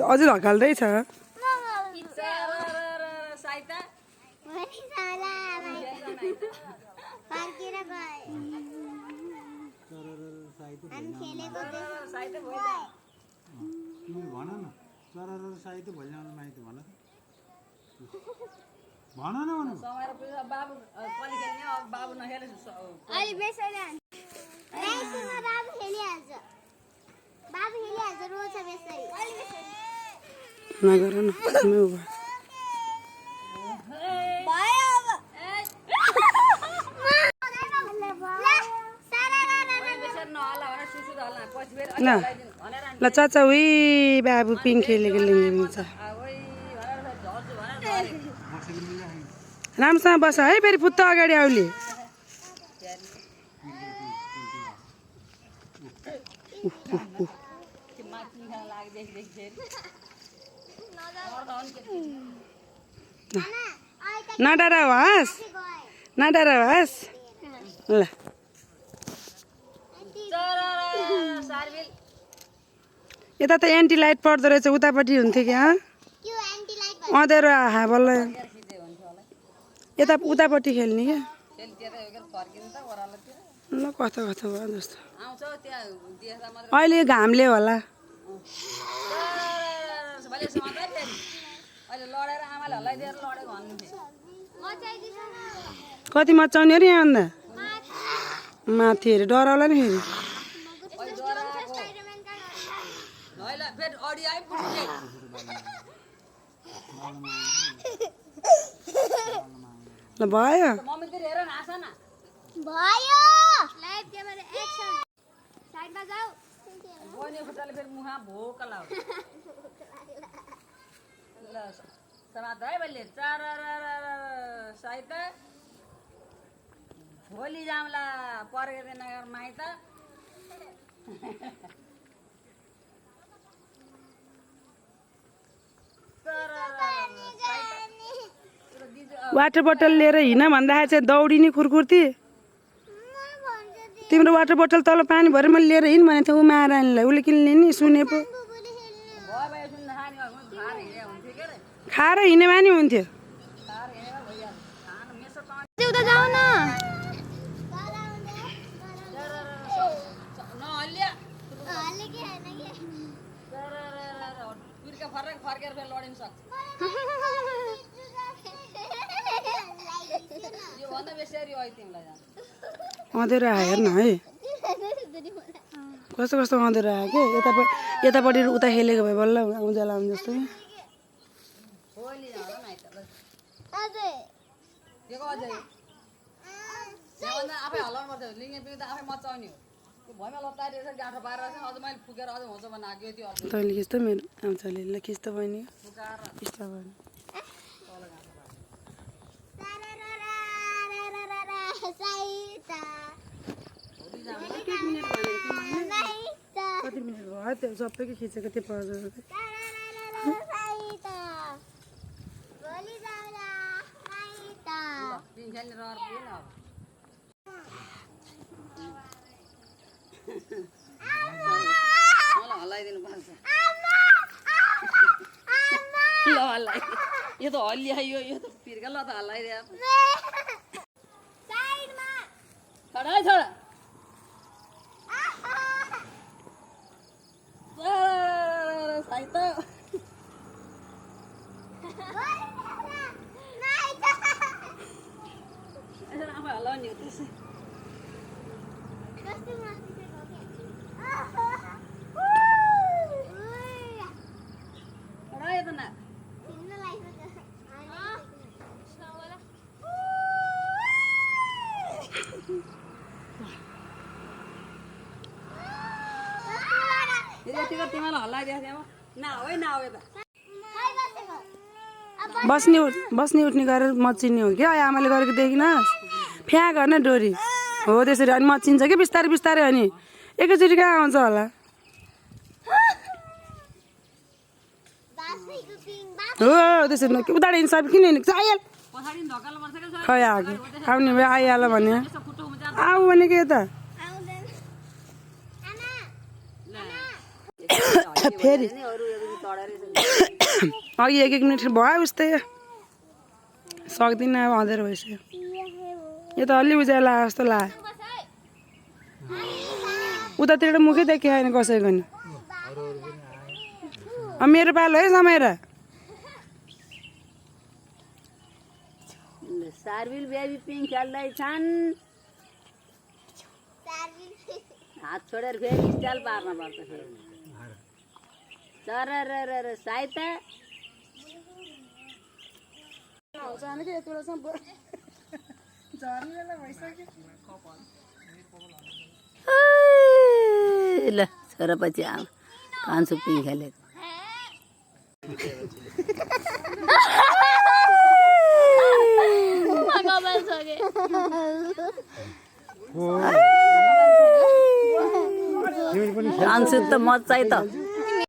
अझै धकाल्दैछ नगर न ल चाचा उही बाबु पिङ खेलेको लिन्छ राम्रोसँग बस है फेरि फुत्त अगाडि आउले नडरा होस् नडरा होस् ल यता त एन्टी लाइट पर्दो रहेछ उतापट्टि हुन्थ्यो क्या अँधेरो आहा बल्ल यता उतापट्टि खेल्ने क्या ल कता कता भयो जस्तो अहिले घामले होला कति मचाउने अरे यहाँ अन्त माथि हेरे डराउला नि फेरि ल भयो भोलि जाउँला पर्खेर नगर माइत वाटर बोतल लिएर हिँड भन्दाखेरि चाहिँ दौडिने खुरखुर्ती तिम्रो वाटर बोतल तल पानी भरेर मैले लिएर हिँड भनेको थिएँ ऊ महारानीलाई उसले किन लिने सुने पो खाएर हिँडे बानी हुन्थ्यो अँधेरो आयो हेर्न है कस्तो कस्तो अँधेरो आयो के यतापट्टि उता खेलेको भए बल्ल उज्यालो आउनु जस्तो तैँले खिच्दा मेरो आउँछले ल खिच्दा बहिनी खिच्दा बहिनी कति मिनट भयो त्यो सबैको खिचेको त्यो पर्छ हल्लाइदिनु पर्छ ल हल्लाइ यो त हल्लिआयो यो त फिर्का ल त हल्लाइदियो छोडा छोडा साइत आफै हल्लाउने हो त्यसै तिमीलाई हल्लाइदिएको थिएँ बस्ने उठ्ने गरेर मचिने हो क्या आमाले गरेको देखिनस् फ्या गर्न डोरी हो त्यसरी अनि मचिन्छ कि बिस्तारै बिस्तारै अनि एकैचोटि कहाँ आउँछ होला हो त्यसरी उतार हिँड्छ किन हिँडेको छ आइहाल खै आएको आउने भए आइहाल भने आऊ भनेको यता फेरि अघि 1 मिनट भयो उस्तै सक्दिनँ अब अँधेरो भइसक्यो यो त अलि उज्यालो लाग्यो जस्तो लाग्यो उतातिर मुखै देखेँ होइन कसैको नि मेरो पालो है समाएर सार्बिल बेबी पिङ खेल्दैछन् हात छोडेर फेरि स्टाइल पार्न पर्छ फेरि चर साइत ल छोरा पछि आऊ कान्छु पिङ खेलेको कान्छु त मजा त